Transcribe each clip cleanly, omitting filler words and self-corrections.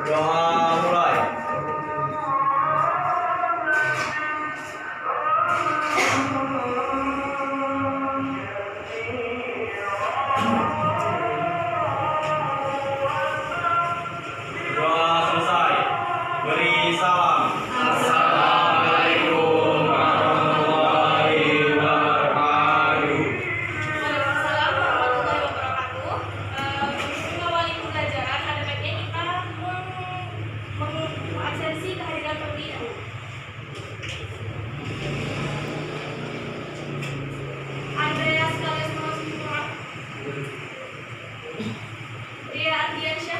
Doa mulai. Doa selesai. Beri salam. Assalamualaikum warahmatullahi wabarakatuh. Waalaikumsalam warahmatullahi wabarakatuh. Mengawali pembelajaran, ada baiknya kita mengabsensi kehadiran terlebih dahulu. Andreas Kalesmos Ria Ardiansyah,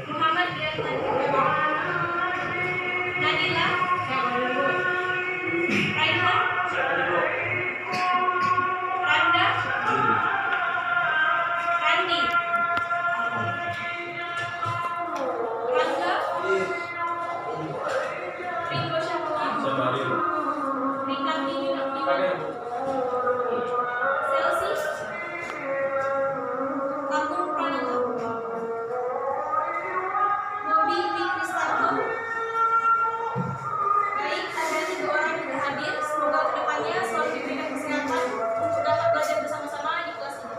Muhammad Dian Nadila, Raihan, Randa, Randi, Rangga, Ringo Syahputra, Rika Selsi, Agung Pranoto, Bobi Fikristanto. Baik, ada 3 orang yang sudah hadir. Semoga kedepannya selalu diberikan kesehatan untuk dapat belajar bersama-sama di kelas ini.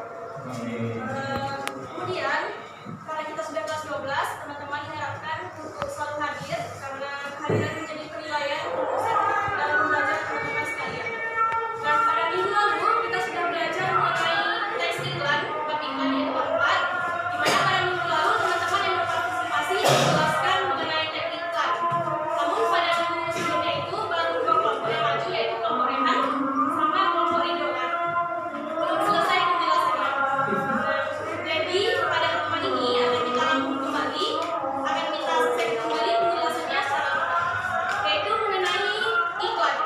Kemudian, karena kita sudah kelas 12, teman-teman diharapkan untuk selalu hadir karena kehadiran menjadi penilaian untuk dalam belajar teman-teman sekalian. Dan pada minggu lalu kita sudah belajar mengenai teks iklan, bab iklan yang keempat, di mana pada minggu lalu teman-teman yang berpartisipasi menjelaskan mengenai teks iklan. Namun pada minggu sebelumnya itu baru 2 kelompok yang maju, yaitu kelompok Rehan sama kelompok Ridwan. Belum selesai penjelasannya. Jadi pada pertemuan ini akan kita rangkum kembali, akan kita selesai kembali penjelasannya secara lengkap, yaitu mengenai iklan.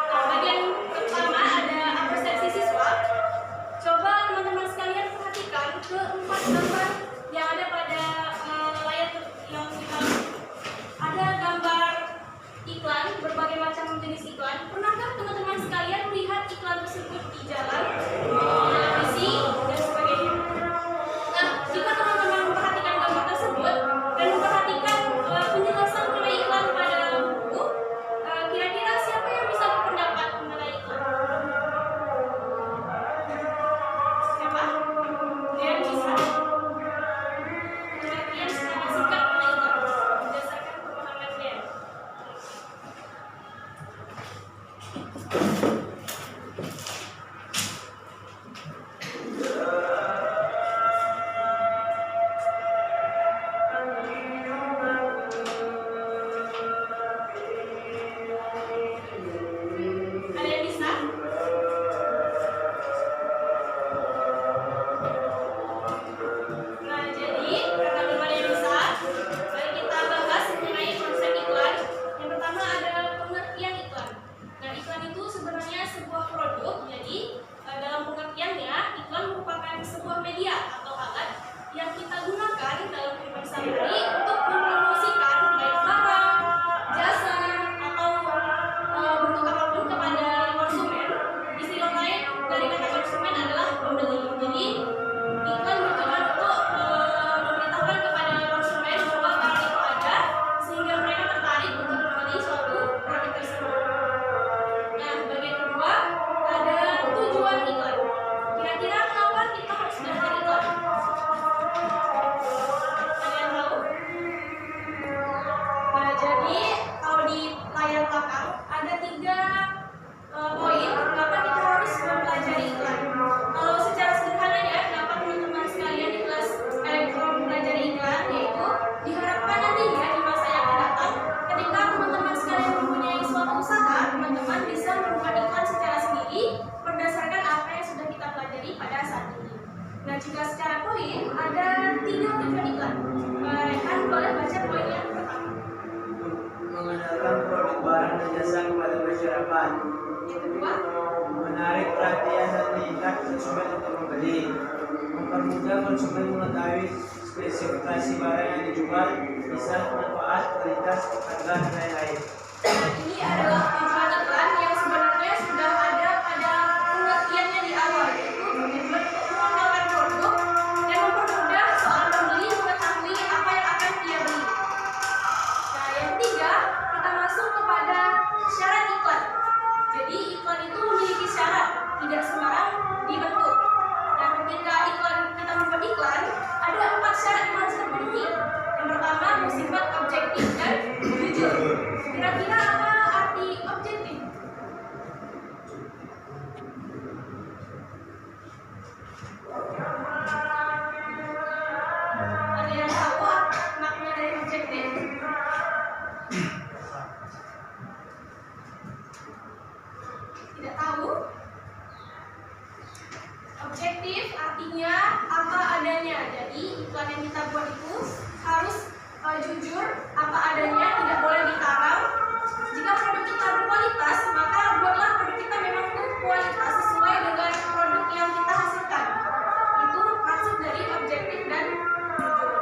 Nah, bagian pertama ada persepsi siswa. Coba teman-teman sekalian perhatikan ke 4 gambar yang ada pada layar yang kita. Ada gambar iklan, berbagai macam jenis iklan. Pernahkah teman-teman sekalian melihat iklan tersebut di jalan, televisi, dan sebagainya? Nah, jika teman-teman memperhatikan gambar tersebut dan memperhatikan penjelasan mengenai iklan pada buku, kira-kira siapa yang bisa berpendapat mengenai iklan? Siapa? Dian bisa? Pengertian secara singkat mengenai iklan berdasarkan pemahaman Dian. Ada yang bisa? Nah, jadi karena belum ada yang bisa, mari kita bahas mengenai konsep iklan. Yang pertama ada pengertian iklan. Nah, iklan itu sebenarnya sebuah produk. Jadi dalam pengertiannya, iklan merupakan sebuah media atau alat yang kita gunakan dalam kehidupan sehari-hari untuk mempromosikan baik barang, jasa, atau bentuk apapun kepada konsumen. Istilah lain dari kata konsumen adalah pembeli. Jadi iklan bertujuan untuk memberitahukan kepada konsumen bahwa barang itu ada sehingga mereka tertarik untuk membeli suatu produk tersebut. Nah, bagian kedua ada tujuan iklan. Kira-kira kenapa kita harus belajar iklan? Ada yang tahu? Nah, jadi kalau di layar belakang ada 3 poin kenapa kita harus mempelajari iklan. Kalau secara sederhananya, kenapa teman-teman sekalian di kelas elektron mempelajari iklan, yaitu diharapkan nantinya di masa yang akan datang, ketika teman-teman sekalian mempunyai suatu usaha, teman-teman bisa membuat iklan secara sendiri berdasarkan apa yang sudah kita pelajari pada saat ini. Nah, jika secara poin ada 3 tujuan iklan. Rehan boleh baca poin yang pertama. Mengenalkan produk barang dan jasa kepada masyarakat. Yang kedua, Menarik perhatian dan minat konsumen untuk membeli. Mempermudah konsumen mengetahui spesifikasi barang yang dijual, misal manfaat, kualitas, harga, dan lain-lain. ini adalah tujuan iklan yang sebenarnya sudah ada pada pengertiannya di awal, yaitu bertujuan untuk mengenalkan produk Objektif artinya apa adanya. Jadi iklan yang kita buat itu harus jujur, apa adanya, tidak boleh dikarang. Jika produk kita berkualitas, maka buatlah produk kita memang berkualitas sesuai dengan produk yang kita hasilkan. Itu maksud dari objektif dan jujur.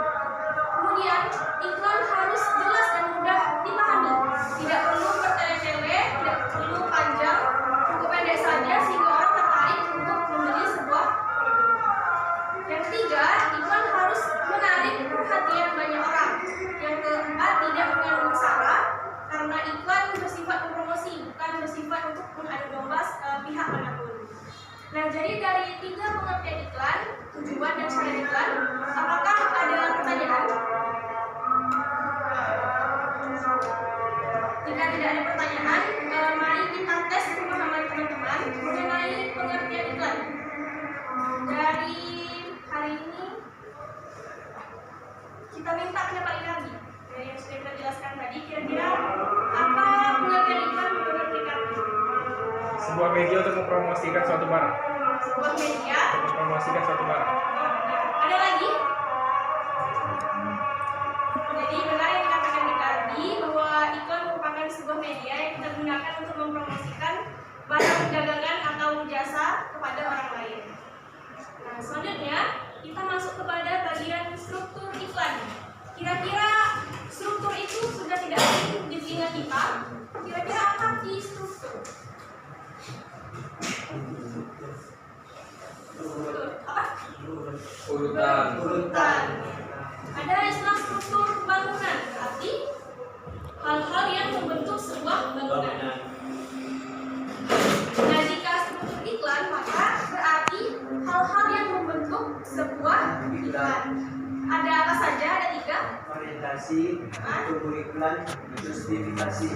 Kemudian iklan harus jelas dan mudah dipahami. Tidak perlu bertele-tele, tidak perlu panjang, cukup pendek saja sehingga orang tertarik untuk membeli sebuah produk. Yang ketiga, iklan harus menarik perhatian banyak orang. Yang keempat, tidak mengandung sara karena iklan bersifat promosi, bukan bersifat untuk mengadu domba pihak manapun. Nah, jadi dari 3 pengertian iklan, tujuan dan syarat iklan, apakah ada pertanyaan? Jika tidak ada pertanyaan, mari kita tes pemahaman teman-teman mengenai pengertian iklan. Dari hari ini kita minta pendapat Ikardi. Dari yang sudah kita jelaskan tadi, kira-kira apa pengertian iklan menurut Ikardi? Sebuah media untuk mempromosikan suatu barang. Sebuah media. Untuk mempromosikan suatu barang. Ada lagi? Jadi benar yang dikatakan Ikardi bahwa iklan merupakan sebuah media yang kita gunakan untuk mempromosikan barang dagangan atau jasa kepada orang lain. Nah, selanjutnya kita masuk kepada bagian struktur iklan. Kira-kira struktur itu sudah tidak asing di telinga kita. Kira-kira apa arti struktur? Apa? Urutan. Ada istilah struktur bangunan, berarti hal-hal yang membentuk sebuah bangunan. Nah, jika struktur iklan, maka berarti hal-hal yang membentuk sebuah iklan. Ada apa saja? Ada 3. Orientasi, tubuh iklan, justifikasi.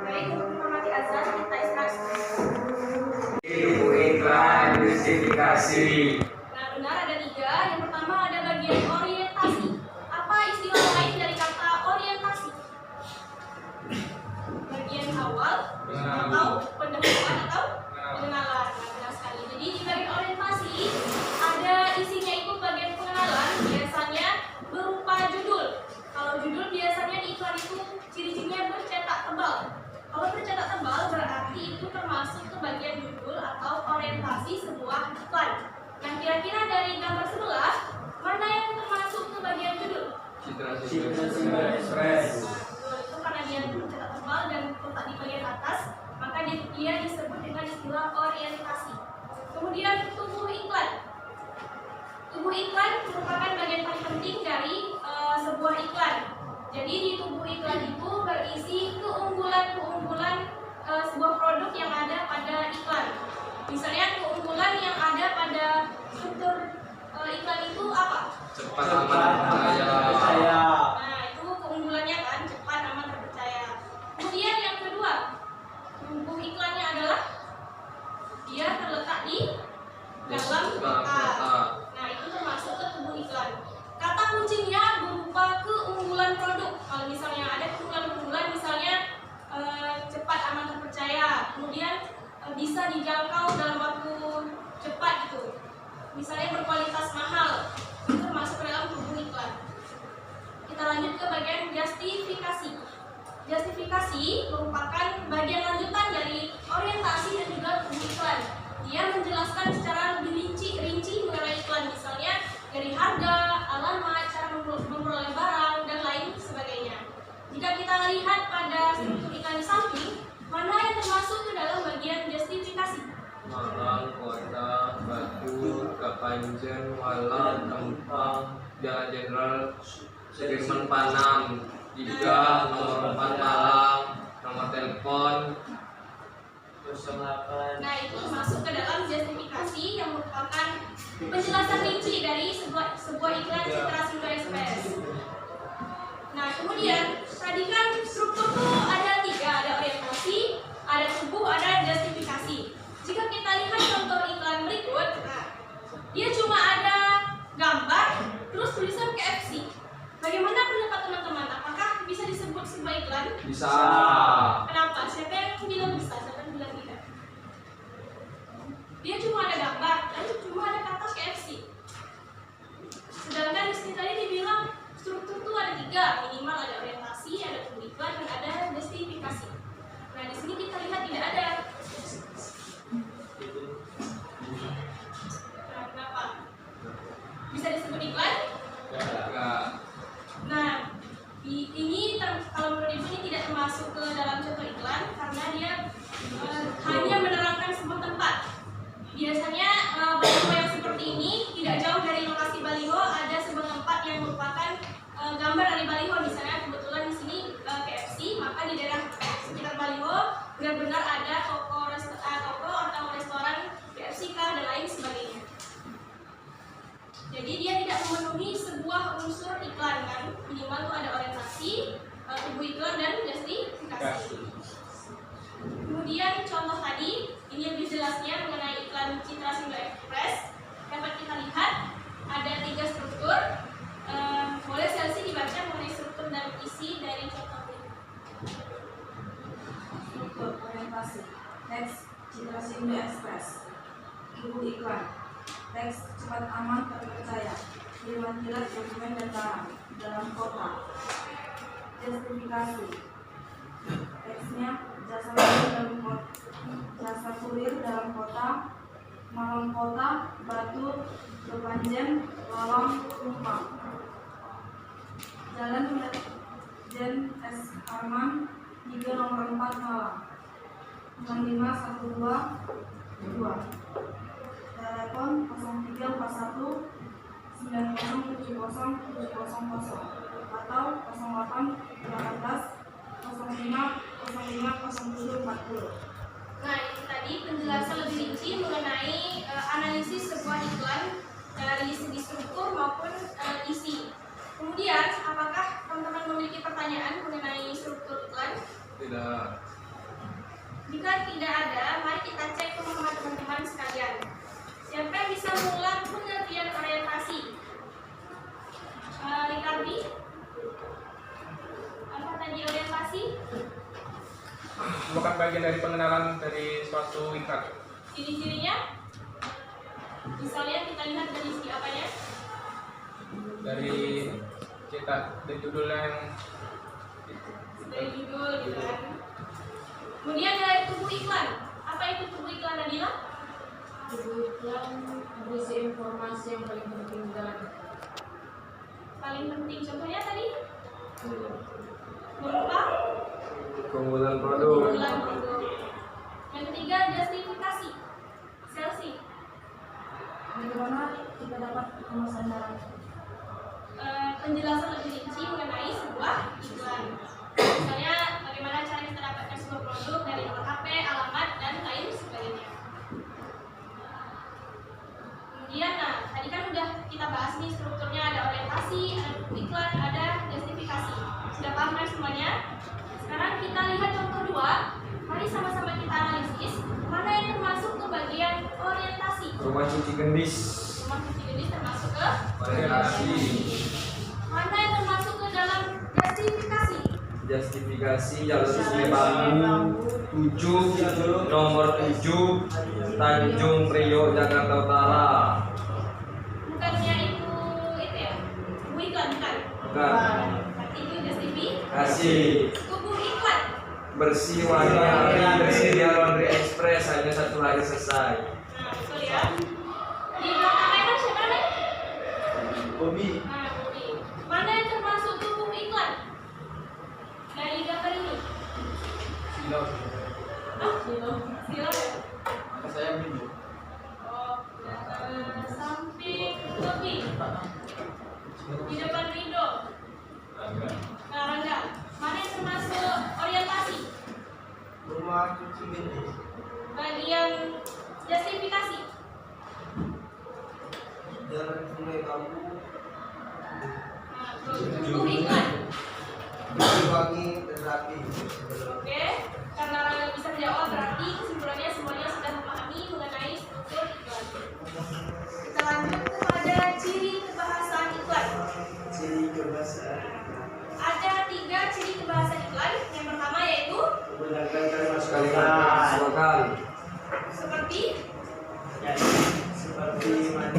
Baik, untuk menghormati azan, kita istirahat. Ilmu iklan justifikasi. Nah, benar ada 3. Yang pertama ada bagian orientasi. Apa istilah lain dari kata orientasi? Bagian awal atau pendahuluan atau pengenalan. Nah, benar sekali. Jadi di bagian orientasi ada isinya itu bagian pengenalan, biasanya berupa judul. Kalau judul biasanya di iklan itu ciri-cirinya bercetak tebal. Kalau bercetak tebal berarti itu termasuk ke bagian judul atau orientasi sebuah iklan. Nah, kira-kira dari gambar sebelah, mana yang termasuk ke bagian judul? Citra Express. Itu karena dia bercetak tebal dan terletak di bagian atas, maka dia disebut dengan istilah orientasi. Kemudian tubuh iklan. Tubuh iklan merupakan bagian paling penting dari sebuah iklan. Jadi di tubuh iklan itu berisi keunggulan-keunggulan sebuah produk yang ada pada iklan. Misalnya keunggulan yang ada pada struktur iklan itu apa? Cepat, aman, percaya. Nah, itu keunggulannya kan, cepat, aman, terpercaya. Kemudian yang kedua, tubuh iklannya adalah dia terletak di dalam kota. Nah, itu termasuk ke tubuh iklan. Kata kuncinya berupa keunggulan produk. Kalau misalnya ada keunggulan-keunggulan, misalnya cepat, aman, terpercaya. Kemudian bisa dijangkau dalam waktu cepat gitu. Misalnya berkualitas mahal. Itu termasuk ke dalam tubuh iklan. Kita lanjut ke bagian justifikasi. Justifikasi merupakan bagian lanjutan dari orientasi dan juga tubuh iklan. Dia menjelaskan secara lebih rinci mengenai iklan, misalnya dari harga, alamat, cara memperoleh barang, dan lain sebagainya. Jika kita lihat pada struktur iklan di samping, mana yang termasuk ke dalam bagian justifikasi? Malang, kota, Batu, Kapanjen, Walang, Tempang, Jalan Jenderal Sudirman Panam, juga nomor 4 Malang, nomor telepon 08. Nah, itu masuk ke dalam justifikasi yang merupakan penjelasan rinci dari sebuah iklan Citra Express. Nah, kemudian tadi kan struktur tuh ada 3, ada orientasi, ada tubuh, ada justifikasi. Jika kita lihat contoh iklan berikut, nah, dia cuma ada gambar, terus tulisan KFC. Bagaimana pendapat teman-teman? Apakah bisa disebut sebuah iklan? bisa. Kenapa? Siapa yang bilang bisa? Siapa yang bilang tidak? Dia cuma ada iklan? Enggak. Nah, kalau menurut Ibu ini tidak termasuk ke dalam contoh iklan karena dia hanya menerangkan sebuah tempat. Biasanya baliho yang seperti ini tidak jauh dari lokasi baliho ada sebuah tempat yang merupakan gambar dari baliho. Misalnya kebetulan di sini KFC, maka di daerah sekitar baliho benar-benar ada toko atau restoran KFC dan lain sebagainya. Jadi dia tidak memenuhi sebuah unsur iklan kan, minimal tuh ada orientasi, tubuh iklan dan justifikasi. Kemudian contoh tadi, ini lebih jelasnya mengenai iklan Citra Sindo Express. Dapat kita lihat ada 3 struktur. Boleh Chelsea dibaca mengenai struktur dan isi dari contoh ini. Struktur orientasi. Teks Citra Sindo Express. Ibu iklan. Teks cepat, aman, terpercaya. Kiriman kilat, dokumen dan barang dalam kota. Justifikasi. Teksnya jasa kurir dalam kota, malam kota, Batu, Kepanjen, Lawang, Lumpang. Jalan Jen S. Arman, 3 nomor 4 Malang, 65122. Telepon 0341 9070700 atau 0818 050740. Nah, itu tadi penjelasan lebih rinci mengenai analisis sebuah iklan dari segi struktur maupun isi. Kemudian, apakah teman-teman memiliki pertanyaan mengenai struktur iklan? Tidak. Jika tidak ada, mari kita cek pemahaman teman-teman sekalian. Siapa yang bisa mengulang pengertian orientasi? Ricardi? Apa tadi orientasi? Merupakan bagian dari pengenalan dari suatu iklan. Ciri-cirinya? Misalnya kita lihat dari segi apanya? Dari cetak dan judul yang Dari judul gitu kan. Kemudian dari tubuh iklan. Apa itu tubuh iklan, Nadila? Tubuh iklan berisi informasi yang paling penting dan Paling penting contohnya tadi? Berupa Keunggulan produk. keunggulan produk. Yang ketiga, justifikasi. Chelsea. bagaimana kita dapat kemasan barang. Penjelasan lebih rinci mengenai sebuah iklan. Misalnya bagaimana cara kita dapatkan sebuah produk dari nomor HP, alamat, dan lain sebagainya. Kemudian, tadi kan udah kita bahas nih strukturnya, ada orientasi, ada iklan, ada justifikasi. Sudah paham kan semuanya? Sekarang kita lihat contoh 2. Mari sama-sama kita analisis mana yang termasuk ke bagian orientasi. Rumah cuci gendis. Rumah cuci gendis termasuk ke Orientasi. mana yang termasuk ke dalam justifikasi. Justifikasi Jalan Bambu 7 nomor 7 Tanjung Priok Jakarta Utara. Bukannya itu ya? Tubuh iklan bukan? Bukan. Berarti itu justifikasi. Kasih Tubuh iklan. bersih wangi bersih dia laundry express hanya 1 hari selesai. Nah, betul ya. Di belakang lebar siapa nih? Bobby. Nah, Bobby. Mana yang termasuk tubuh iklan? Dari gambar ini. silau. Silau ya? Saya bingung. Oh, samping Bobby. Di depan Rido. Nah, Rangga. Mana yang termasuk orientasi? Rumah cuci gendis. Bagian justifikasi. Jalan Sungai Bambu. Nah, tubuh iklan. Bersih wangi dan rapi. Oke, karena Rangga bisa menjawab berarti kesimpulannya semuanya sudah memahami mengenai struktur iklan. Kita lanjut kepada ciri kebahasaan iklan. Ciri kebahasaan. Ada 3 ciri kebahasaan iklan. Yang pertama yaitu Menggunakan kalimat Slogan seperti ya, seperti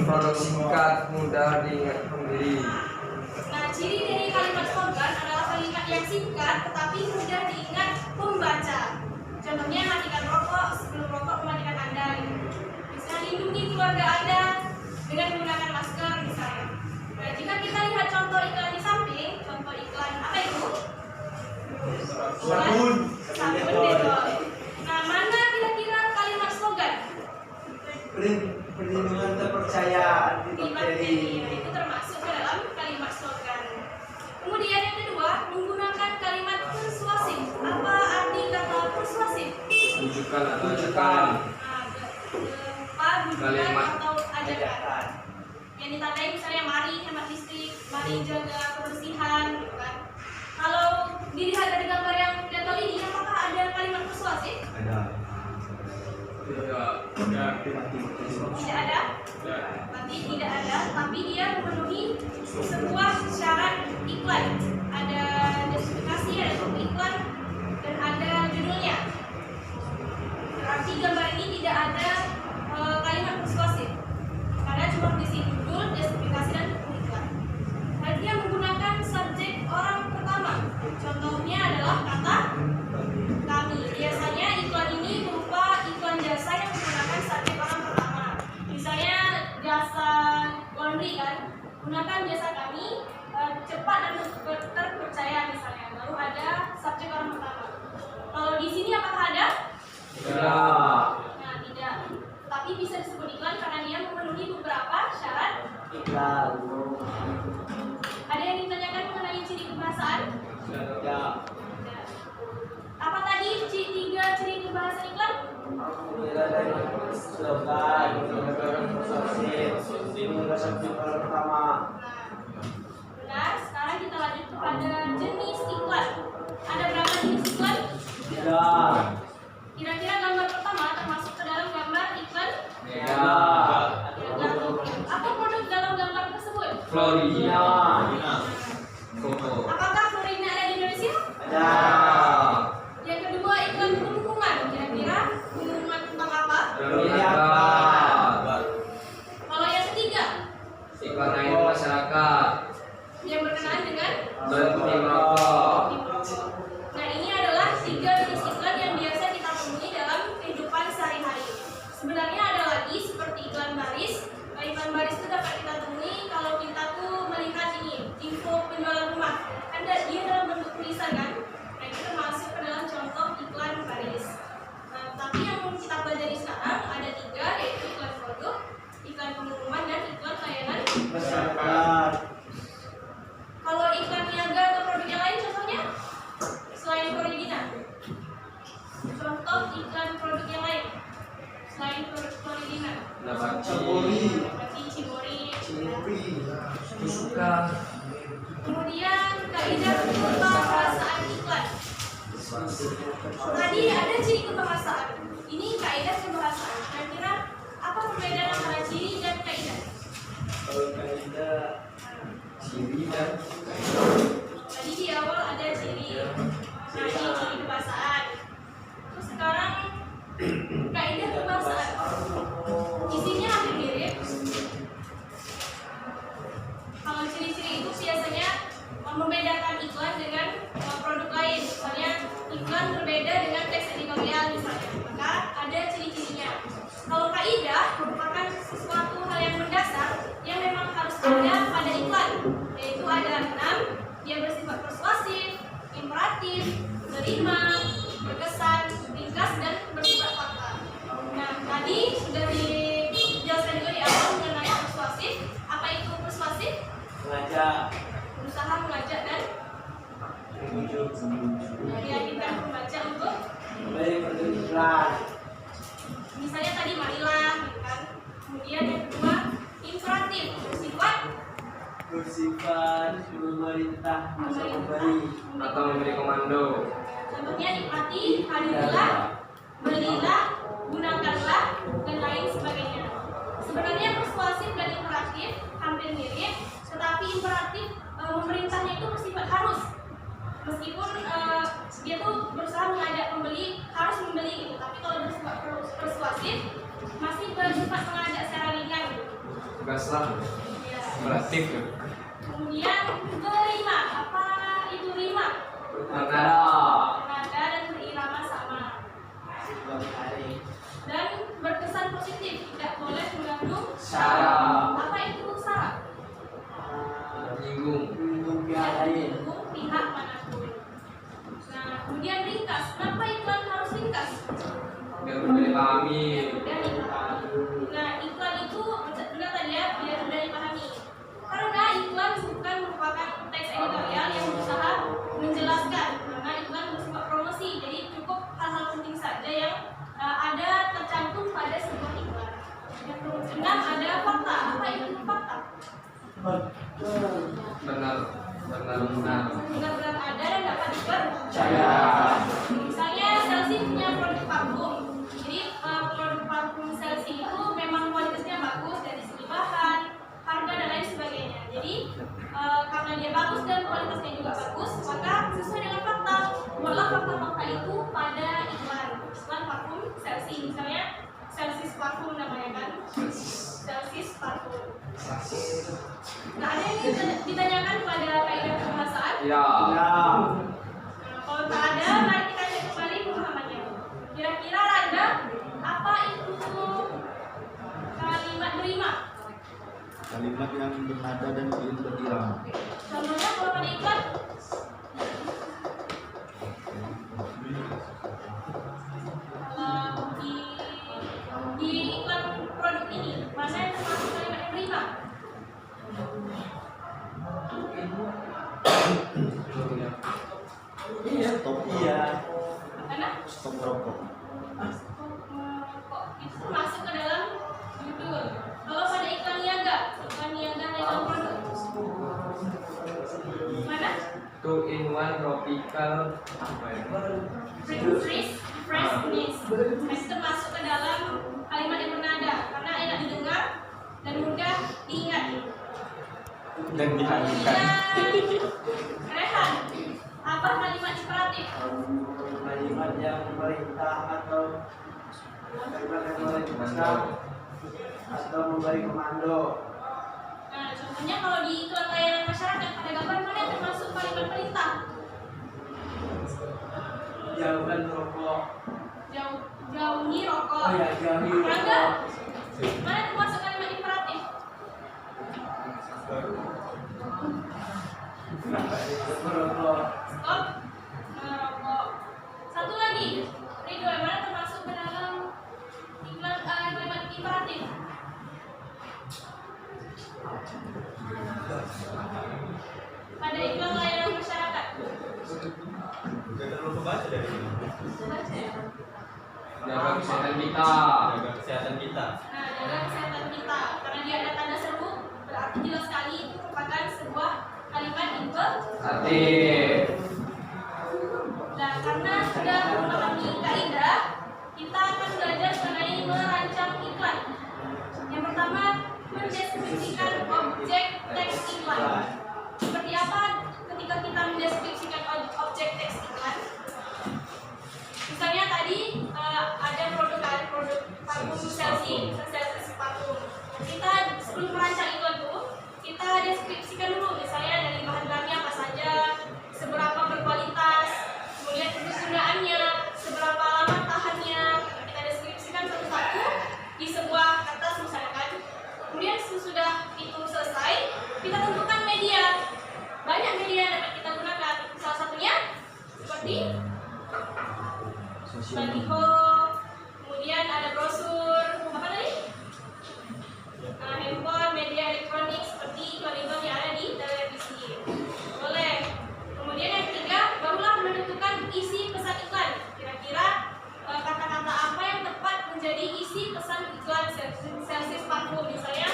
produk singkat mudah diingat pembeli. nah, ciri dari kalimat slogan adalah kalimat yang singkat tetapi mudah diingat pembaca. Contohnya matikan rokok sebelum rokok mematikan Anda. Gitu. Misalnya lindungi keluarga Anda dengan menggunakan masker misalnya. Sabun detol. Nah, mana kira-kira kalimat slogan? Perlindungan terpercaya anti bakteri. Nah, itu termasuk ke dalam kalimat slogan. Kemudian yang kedua, menggunakan kalimat persuasif. Apa arti kata persuasif? Tunjukkan atau ajakan. Nah, berupa bujukan Kalimat. atau ajakan. Yang ditandai misalnya mari hemat listrik, mari jaga kebersihan, gitu kan. Kalau dilihat dari gambar yang detol ini, apakah ada kalimat persuasif? Ada. Ya. Tidak ada. Berarti tidak ada, tapi dia memenuhi sebuah syarat iklan. Ada deskripsi, ada topik iklan, dan ada judulnya. Berarti gambar ini tidak ada kalimat persuasif, karena cuma berisi judul, deskripsi, dan topik iklan. Dan dia menggunakan subjek orang pertama. Contohnya adalah kata kami. Biasanya iklan ini berupa iklan jasa yang menggunakan subjek orang pertama. Misalnya jasa laundry kan, gunakan jasa kami, cepat dan terpercaya misalnya. Baru ada subjek orang pertama. Kalau di sini apakah ada? Tidak. Nah, tidak. Tapi bisa disebut iklan karena dia memenuhi beberapa syarat. Ada yang ditanyakan mengenai ciri kebahasaan? Ya. Tidak. Apa tadi tiga ciri kebahasaan iklan? Slogan, menggunakan persuasif, menggunakan subjek orang pertama. Benar, sekarang kita lanjut kepada jenis iklan. Ada berapa jenis iklan? Tidak. Kira-kira gambar pertama termasuk ke dalam gambar iklan? Tidak. Apa produk dalam gambar tersebut? Florida. Foto. Apakah Florida ada di Indonesia? Ada. Yang kedua, iklan pengumuman. Kira-kira pengumuman tentang apa? Berniaga. Kalau yang ketiga, Iklan air masyarakat. yang berkenaan dengan Berhenti merokok. Nah, ini adalah tiga jenis iklan yang biasa kita temui dalam kehidupan sehari-hari. Sebenarnya ada lagi seperti iklan baris. Iklan baris itu dapat kita temui kalau kita tuh melihat ini info penjualan rumah. Ada dia dalam bentuk tulisan kan? Nah, itu termasuk ke dalam contoh iklan baris. Nah, tapi yang kita pelajari sekarang ada tiga, yaitu iklan produk, iklan pengumuman, dan iklan layanan. Masyarakat. Kalau iklan niaga atau produk yang lain contohnya selain Florida. Contoh iklan produk yang lain selain produk Florida. Cibori. Berarti Cibori. Suka. Kemudian kaidah kebahasaan iklan. Tadi ada ciri kebahasaan. Ini kaidah kebahasaan. Kira-kira apa perbedaan antara ciri dan kaidah? Kalau kaidah ciri dan Tadi di awal ada ciri. Nah, ini ciri kebahasaan. Terus sekarang kaidah kebahasaan. Isinya hampir mirip. Kalau ciri-ciri itu biasanya membedakan iklan dengan produk lain. Misalnya iklan berbeda dengan teks editorial misalnya. Maka ada ciri-cirinya. Kalau kaidah merupakan sesuatu hal yang mendasar yang memang harus ada pada iklan. Yaitu ada 6, dia bersifat persuasif, imperatif, menerima, berkesan, ringkas, dan bersifat fakta. Nah, tadi sudah dijelaskan juga di awal mengenai persuasif. Apa itu persuasif? mengajak, Berusaha mengajak dan membujuk, meyakinkan pembaca untuk, memberi produk iklan, misalnya tadi marilah, gitu kan. Kemudian yang kedua, imperatif, bersifat memerintah atau memberi. Atau memberi komando. Contohnya nikmati, hadirilah, belilah, gunakanlah, dan lain sebagainya. Sebenarnya persuasif dan imperatif hampir mirip, tetapi imperatif memerintahnya itu bersifat harus. Meskipun dia tuh berusaha mengajak pembeli harus membeli gitu, tapi kalau bersifat persuasif masih bersifat mengajak secara ringan gitu. Tugaslah. Ya. Imperatif. Kemudian berima, apa itu rima? Menada. Nada dan berirama sama. Dan berkesan positif, tidak boleh mengandung Syarat. Apa itu syarat? Menyinggung. Menyinggung pihak Tidak lain. menyinggung pihak manapun. Nah, kemudian Benar. Benar-benar ada dan dapat Saya. Misalnya Chelsea punya produk parfum. Jadi produk parfum Chelsea itu memang kualitasnya bagus dari segi bahan, harga dan lain sebagainya. Jadi karena dia bagus dan kualitasnya juga bagus, maka sesuai dengan fakta. Buatlah fakta-fakta itu pada iklan parfum Chelsea. Misalnya Chelsea parfum namanya kan? Chelsea parfum. Nah, ada yang ditanyakan pada kaidah kebahasaan? Ya. Nah, kalau tak ada, mari kita cek kembali pemahamannya. Kira-kira ada apa itu kalimat berima? Kalimat yang bernada dan berirama. Contohnya kalau pada iklan, kalau di iklan produk ini, mana yang termasuk kalimat yang berima? Stop. Iya. Mana? Stop rokok. Kok itu masuk ke dalam judul. Kalau pada iklan niaga dalam produk. Mana? 2-in-1 tropical apa ya? Freshness. Itu masuk ke dalam kalimat yang bernada karena enak didengar dan mudah diingat. Dan dihadirkan. Rehan, apa kalimat imperatif? Kalimat yang memerintah atau kalimat yang memerintahkan atau memberi komando. Nah, contohnya kalau di iklan layanan masyarakat pada gambar mana yang termasuk kalimat perintah? Jauhkan rokok. Jauhi rokok. Oh ya, jauhi Rangga, rokok. mana yang termasuk kalimat imperatif? Merokok. Stop merokok. Satu lagi, Ridho, yang mana termasuk ke dalam iklan kalimat imperatif? Pada iklan layanan masyarakat. Baca dari Baca ya? Jaga kesehatan kita. jaga kesehatan kita. Nah, jaga kesehatan kita. Karena dia ada tanda seru, berarti jelas sekali itu merupakan sebuah kalimat imperatif. Nah, karena sudah memahami kaidah, kita akan belajar mengenai merancang iklan. Yang pertama, mendeskripsikan objek teks iklan. Seperti apa ketika kita mendeskripsikan objek teks iklan? Misalnya tadi ada produk parfum Chelsea parfum. Kita sebelum merancang iklan itu, kita deskripsikan dulu misalnya dari bahan-bahannya apa saja, seberapa berkualitas, kemudian kegunaannya, seberapa lama tahannya. Kita deskripsikan satu-satu di sebuah kertas misalkan. Kemudian sesudah itu selesai, kita tentukan media. Banyak media yang dapat kita gunakan. Salah satunya seperti baliho, kemudian ada brosur, apa tadi? Handphone, media elektronik seperti iklan-iklan yang ada di televisi. Boleh. Kemudian yang ketiga, barulah menentukan isi pesan iklan. Kira-kira kata-kata apa yang tepat menjadi isi pesan iklan Chelsea parfum. Misalnya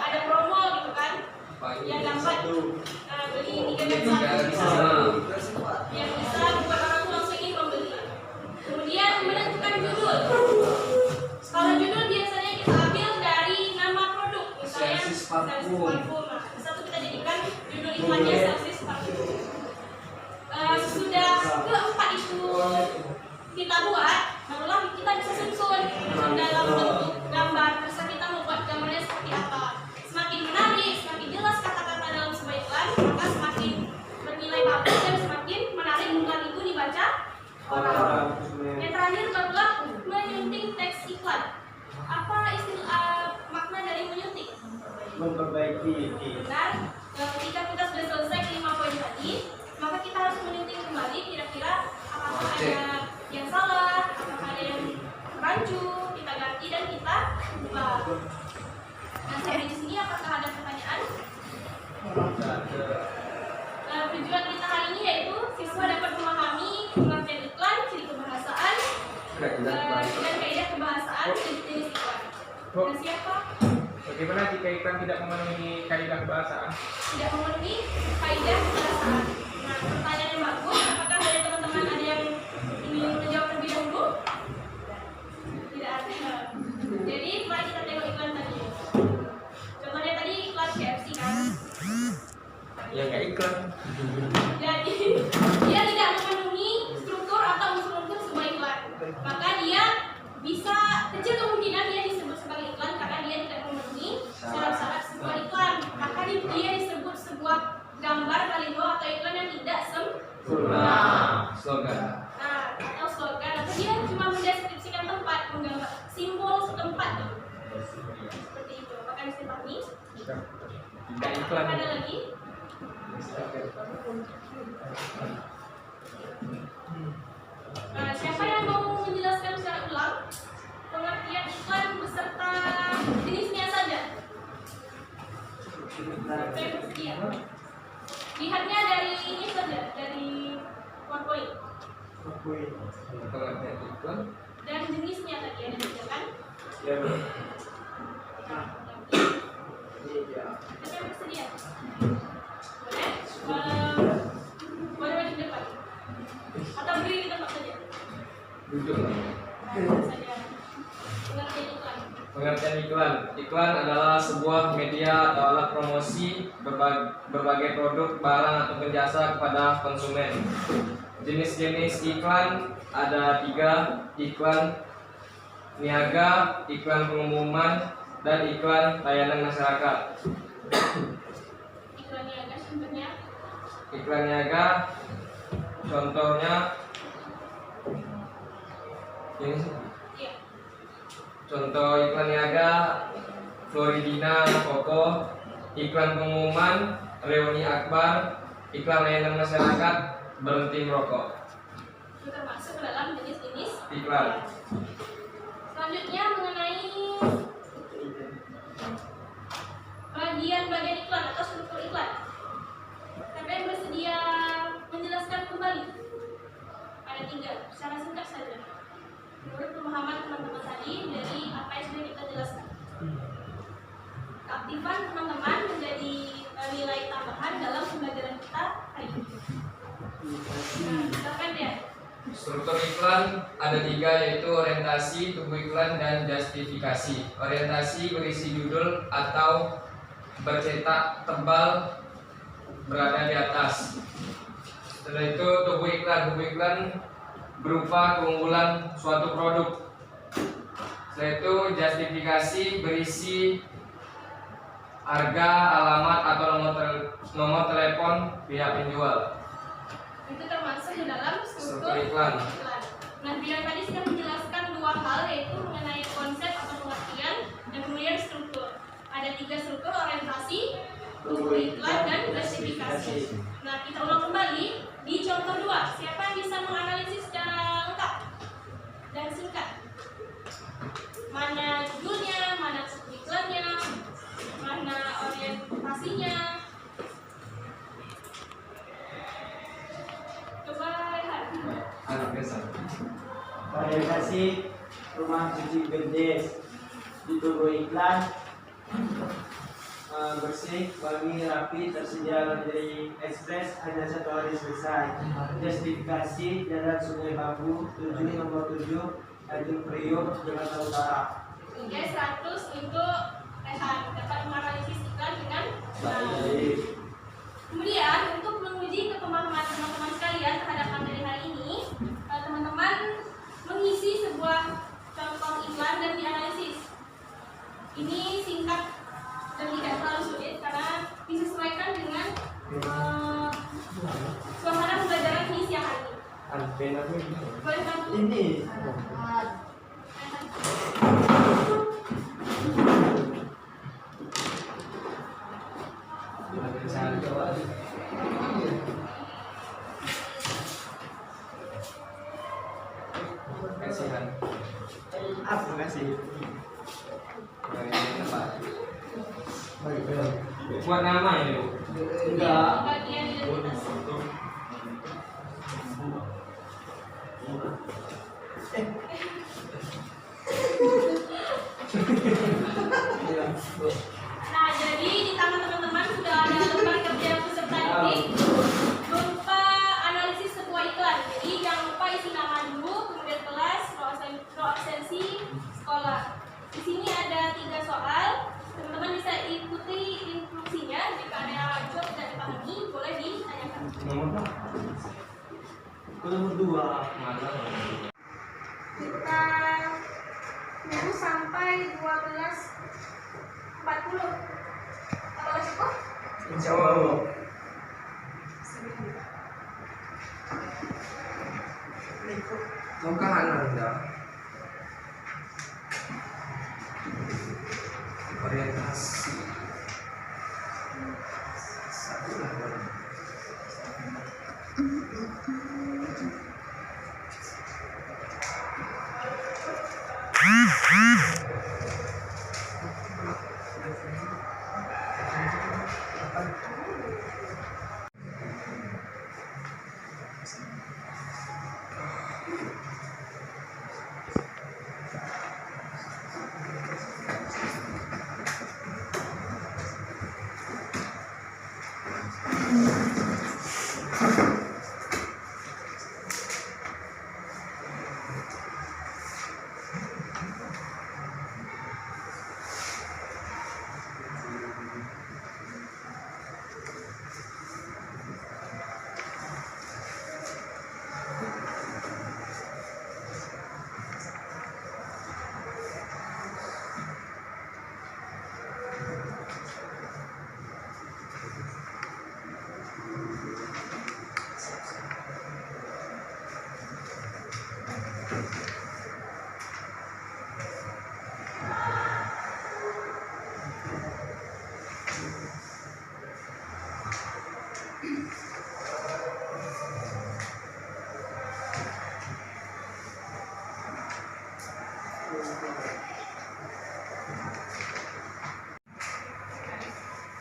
ada promo gitu kan, yang dapat beli 3 dan 1 yang bisa membuat orang tuh langsung ingin membeli. Kemudian menentukan judul. Kalau judul biasanya kita ambil dari nama produk, misalnya Chelsea parfum. Nah, satu kita jadikan judul iklannya Chelsea parfum. Sesudah keempat itu kita buat, barulah kita bisa susun dalam bentuk gambar. Terus kita mau buat gambarnya seperti apa. Semakin menarik, semakin jelas kata-kata dalam sebuah iklan, maka semakin bernilai bagus dan semakin menarik iklan itu dibaca orang. Yang terakhir barulah menyunting teks iklan. Apa istilah makna dari menyunting? Memperbaiki. Benar. Ketika kita sudah selesai 5 poin tadi, maka kita harus menyunting kembali kira-kira apakah ada yang salah, apakah ada yang rancu, kita ganti dan kita ubah. Nah, sampai di sini apakah ada pertanyaan? Tujuan kita hari ini yaitu siswa dapat memahami pengertian iklan, ciri kebahasaan, dan kaidah kebahasaan dan jenis iklan. Dan siapa? Bagaimana jika iklan tidak memenuhi kaidah bahasaan? Tidak memenuhi kaidah bahasaan. Nah, pertanyaan yang bagus. Apakah dari teman-teman ada yang ingin menjawab terlebih dahulu? Tidak ada. Jadi mari kita tengok iklan tadi. Contohnya tadi iklan KFC kan. Ya kayak iklan. Jadi dia tidak memenuhi struktur atau unsur-unsur sebuah iklan. Maka dia bisa kecil kemungkinan dia disebut sebagai iklan karena dia tidak memenuhi syarat-syarat sebuah iklan. Maka dia disebut sebuah gambar baliho atau iklan yang tidak sempurna. Slogan. Nah, atau slogan atau dia cuma mendeskripsikan tempat, menggambar simbol setempat. Seperti itu. Maka bisa dipahami. Tidak iklan. Ada lagi? Nah, siapa yang mau menjelaskan secara ulang pengertian iklan beserta jenisnya saja? Siapa yang bersedia? Lihatnya dari ini saja, dari PowerPoint. Pengertian iklan. Dan jenisnya tadi ada tiga kan? Ya. Nah, Iya. siapa yang bersedia? Boleh? Boleh maju ke depan? Atau berdiri di tempat saja? Duduk. Saja. Pengertian iklan. Pengertian iklan. Iklan adalah sebuah media atau alat promosi berbagai produk, barang atau jasa kepada konsumen. Jenis-jenis iklan ada 3: iklan niaga, iklan pengumuman, dan iklan layanan masyarakat. Iklan niaga contohnya? Iklan niaga contohnya ini sih. Iya. Contoh iklan niaga Floridina Koko, iklan pengumuman Reuni Akbar, iklan layanan masyarakat berhenti merokok. Itu termasuk dalam jenis-jenis Iklan. Selanjutnya mengenai bagian-bagian iklan atau struktur iklan. Siapa yang bersedia menjelaskan kembali? Ada 3, secara singkat saja. Menurut pemahaman teman-teman tadi dari apa yang sudah kita jelaskan. Keaktifan teman-teman menjadi nilai tambahan dalam pembelajaran kita hari ini. Nah, silakan ya. Struktur iklan ada 3, yaitu orientasi, tubuh iklan, dan justifikasi. Orientasi berisi judul atau bercetak tebal berada di atas. Setelah itu tubuh iklan. Tubuh iklan berupa keunggulan suatu produk. Setelah itu justifikasi berisi harga, alamat, atau nomor telepon pihak penjual. Itu termasuk di dalam struktur iklan. Nah, bidang tadi sudah menjelaskan 2 hal, yaitu mengenai konsep atau pengertian dan kemudian struktur. Ada 3 struktur: orientasi, tubuh iklan, dan justifikasi. Nah, kita ulang kembali di contoh 2. Siapa yang bisa menganalisis secara lengkap dan singkat? Mana judulnya, mana tubuh iklannya, mana orientasinya? Coba lihat. Orientasi rumah cuci gede di tubuh iklan bersih, wangi, rapi, tersedia laundry express, hanya 1 hari selesai. Justifikasi Jalan Sungai Bambu 7 nomor 7 Tanjung Priok, Jakarta Utara. Oke, 100 untuk Rehan dapat menganalisis iklan dengan Baik. Kemudian untuk menguji kepemahaman teman-teman sekalian terhadap materi hari ini, teman-teman mengisi sebuah contoh iklan dan dianalisis. Ini singkat dan tidak terlalu sulit karena disesuaikan dengan suasana pembelajaran di siang hari. Boleh bantu? Ini Kasihan. apa kasih? Buat nama ini. Enggak. Bagian identitas. Nah, jadi di tangan teman-teman sudah ada lembar kerja peserta didik berupa analisis sebuah iklan. Jadi jangan lupa isi nama dulu, kemudian kelas, no absensi, sekolah. Di sini ada 3 soal. Teman-teman bisa ikuti instruksinya. Jika ada yang jawab tidak dipahami, boleh ditanyakan. Nomor 2. Kita tunggu sampai 12.40. Apakah cukup? Insya Allah. Tahukah Anda orientasi satu lah.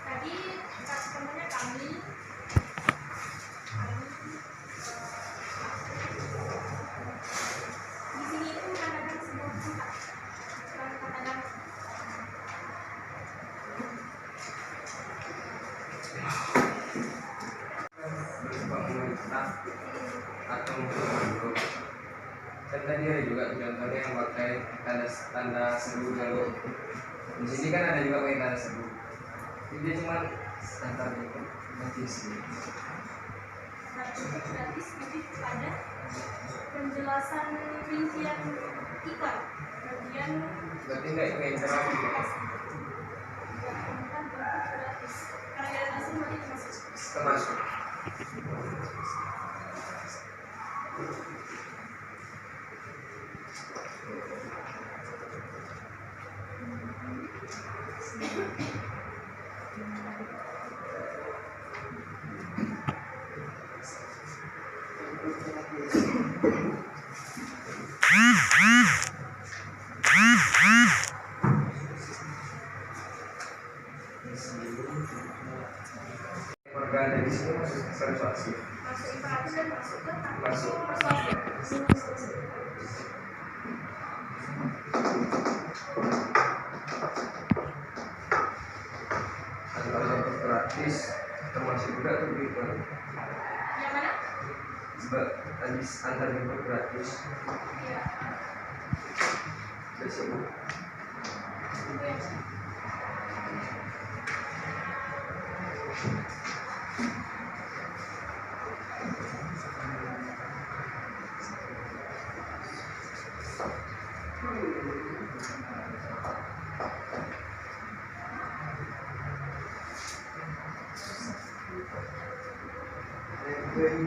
Tadi customernya kami. Di sini itu mengatakan sebuah tempat. Katakan Berupa pemerintah atau makhluk. Dan tadi ada juga contohnya yang pakai tanda seru lalu. Di sini kan ada juga pakai tanda seru. Ini cuma antar itu nanti sih. gratis lebih pada penjelasan rincian iklan. Kemudian Berarti nggak pakai interaksi. kan gratis. Karena gratis nanti termasuk. Termasuk. Organ dari sini masuk persuasi. Masuk imperatif dan masuk ke Masuk. persuasif. Antar bentuk gratis termasuk juga tuh gitu. Yang mana? Tadi antar bentuk gratis. Iya. Di sini. Itu yang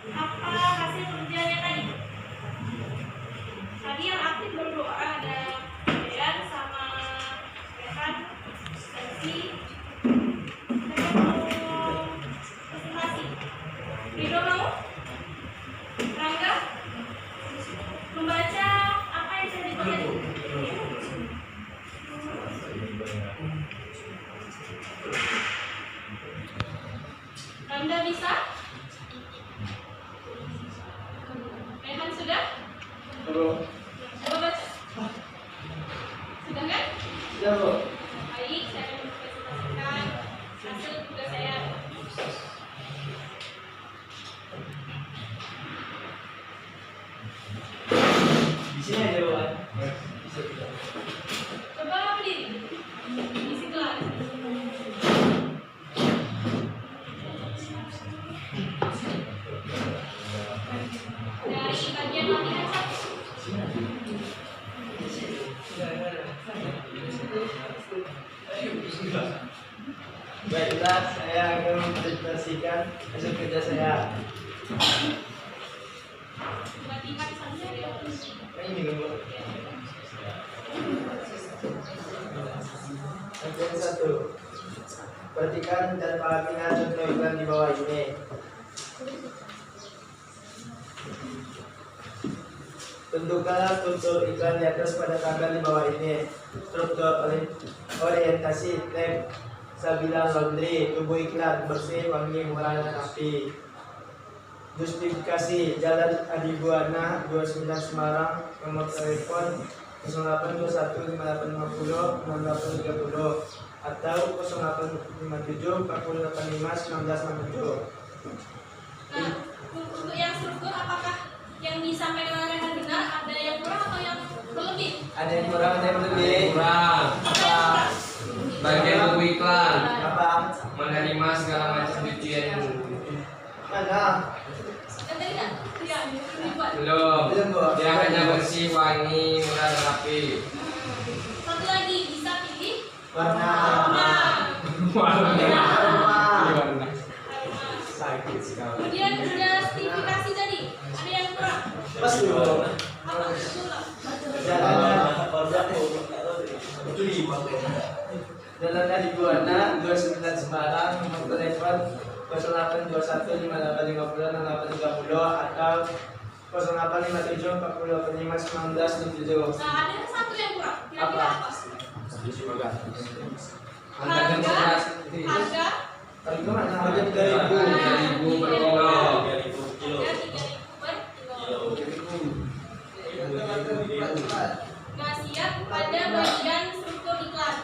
Apa hasil kerjanya tadi? Tadi yang aktif berdoa ada Dean sama Rehan, Sensi, presentasi. Ridho mau? Rangga? Membaca apa yang saya dipelajari? Anda bisa? Rehan sudah? Coba baca. Sudah kan? Sudah, Bu. Baik, saya akan mempresentasikan hasil tugas saya. Di sini aja, Bu. Coba berdiri. Di situ lah. Dari bagian latihan 1. Baiklah, saya akan mempresentasikan hasil kerja saya. Latihan saja ya. Ini Bu. Bagian 1. Perhatikan dan pahamilah contoh iklan di bawah ini. Tentukanlah struktur iklan di atas pada tabel di bawah ini. Struktur orientasi tag Sabila Laundry, tubuh iklan bersih, wangi, murah, dan rapi. Justifikasi Jalan Adi Buana 29 Semarang, nomor telepon 0821 5850 6830 atau 0857 4085 1967. Nah, untuk yang struktur apakah yang disampaikan oleh Rehan benar? Ada yang kurang atau yang berlebih? Ada yang kurang, ada yang lebih. Kurang. Apa yang kurang? Bagian tubuh iklan Apa? menerima segala macam cucian. Mana? Yang tadi kan? Tidak, dibuat. Belum. Belum, Bu. Dia hanya bersih, wangi, murah, dan rapi. Satu lagi, bisa pilih Warna. aroma. Aroma. Sakit sekali. Kemudian justifikasi tadi, ada yang kurang? Pas dulu. Apa? Ulang. Jalan Adi Buana 29 Semarang, nomor telepon 0821 5850 6830 atau 0857 4085 1967. Nah, ada satu yang kurang. Kira-kira apa? Angka dan beras. Harga Kalau itu mana? Harga 3000. 3.000 per kilo. harga 3.000 per kilo. Nah, siap pada bagian struktur iklan.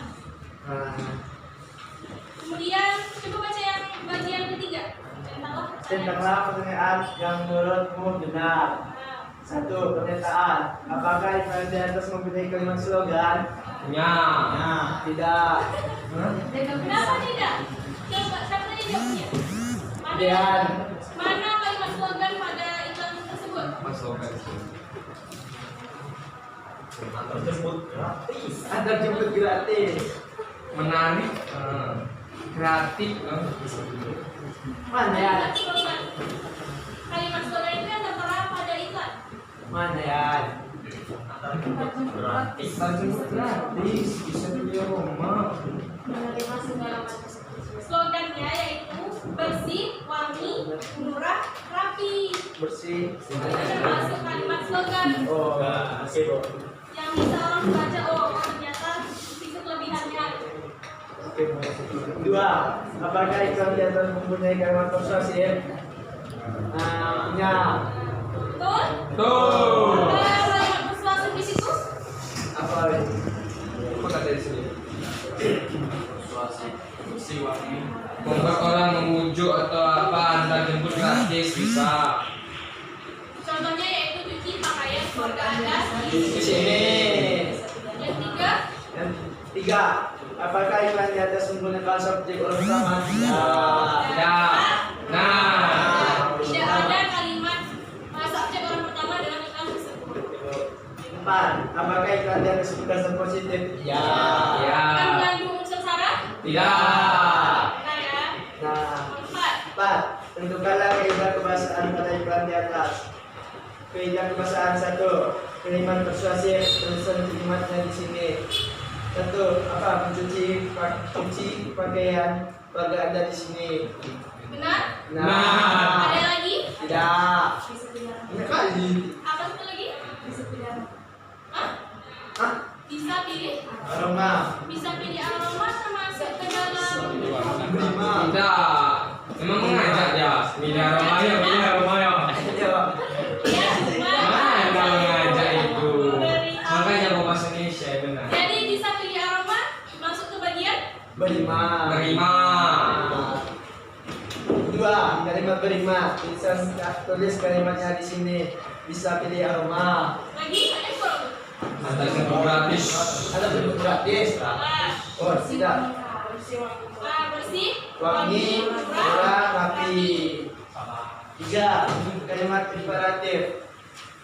Nah, Kemudian coba baca yang bagian ketiga. tentanglah pertanyaan yang menurutmu benar. Nah, 1. Pernyataan. Apakah iklan di atas mempunyai kalimat slogan? Ya. Tidak. kenapa tidak? Coba siapa tadi jawabnya? Dean. Mana kalimat slogan pada iklan tersebut? Apa slogan? Antar jemput gratis. Menarik, kreatif. Mana ya? Kalimat slogan. Kalimat slogan itu yang tertera pada iklan. Mana ya? Iklan jemput gratis, bisa di rumah. Menerima segala macam. Slogannya yaitu bersih, wangi, murah, rapi. Bersih. Itu termasuk kalimat slogan Oh, oke, Bu. yang bisa orang baca. Oh, ternyata itu kelebihannya. Oke, Bu. 2. Apakah iklan di atas mempunyai kalimat persuasif? Ya. Betul? Tuh. Ada kalimat persuasif di situ? Apa? Apa kata di sini? Membuat orang memujuk atau apa, Anda jemput gratis bisa. Contohnya yaitu cuci pakaian keluarga Anda Di sini. Yang tiga, Yang 3. Apakah iklan di atas menggunakan subjek orang utama? Ya. Ya. Nah. tidak ada kalimat subjek orang pertama dalam iklan tersebut. 4. Apakah iklan di atas bukan positif? Ya. Ya. Tidak. Benar ya. Nah, Nomor 4. 4. Tentukanlah kaidah kebahasaan pada iklan di atas. Kaidah kebahasaan 1. Kalimat persuasif tulisan kalimatnya di sini. 1. Apa? Mencuci pakaian keluarga Anda di sini. Benar? Nah. Ada lagi? Tidak. Bisa tidak. Ini kali. Apa satu lagi? Bisa tidak. Hah? Hah? Bisa pilih? Aroma. Bisa pilih aroma termasuk ke dalam Berima. Tidak. Memang mengajak dia. Milih aromanya, milih aromanya. Ya. ya, Mana yang mengajak itu? Makanya bahasa Indonesia benar. Jadi bisa pilih aroma masuk ke bagian Berima. Berima. 2. Kalimat berima. Tulis kalimatnya di sini. Bisa pilih aroma. lagi ada kurang. Ada yang gratis. Ada bentuk gratis. Oh, tidak. Bersih, Wangi, murah, rapi. 3. Kalimat imperatif.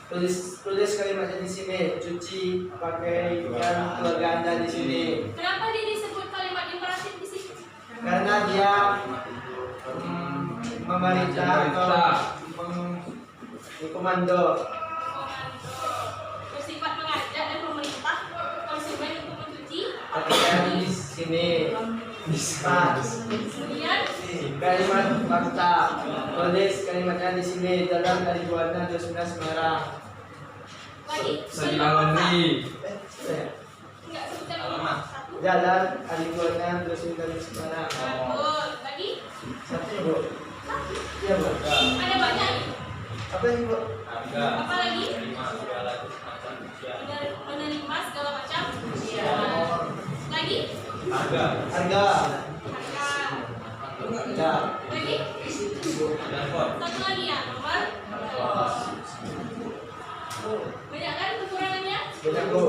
Tulis kalimatnya di sini. Cuci pakaian keluarga Anda di sini. Kenapa dia disebut kalimat imperatif di sini? Karena dia memerintah atau komando. Bersifat mengajak dan memerintah konsumen untuk mencuci. Pakaian di sini. 4. Kemudian Kalimat fakta. Tulis kalimatnya di sini. Dalam dari Buana 29 Semarang. lagi Sebilang laundry. enggak sebutkan alamat. Satu. Jalan Alibuana 29 Semarang. Betul. Lagi Satu Bu. Iya Bu. ada banyak nih. Apa ini Bu? Apa lagi? Menerima segala macam. Lagi? Harga. Harga. Ya. Lagi? Satu lagi ya, nomor. Banyak kan kekurangannya? Banyak Bu.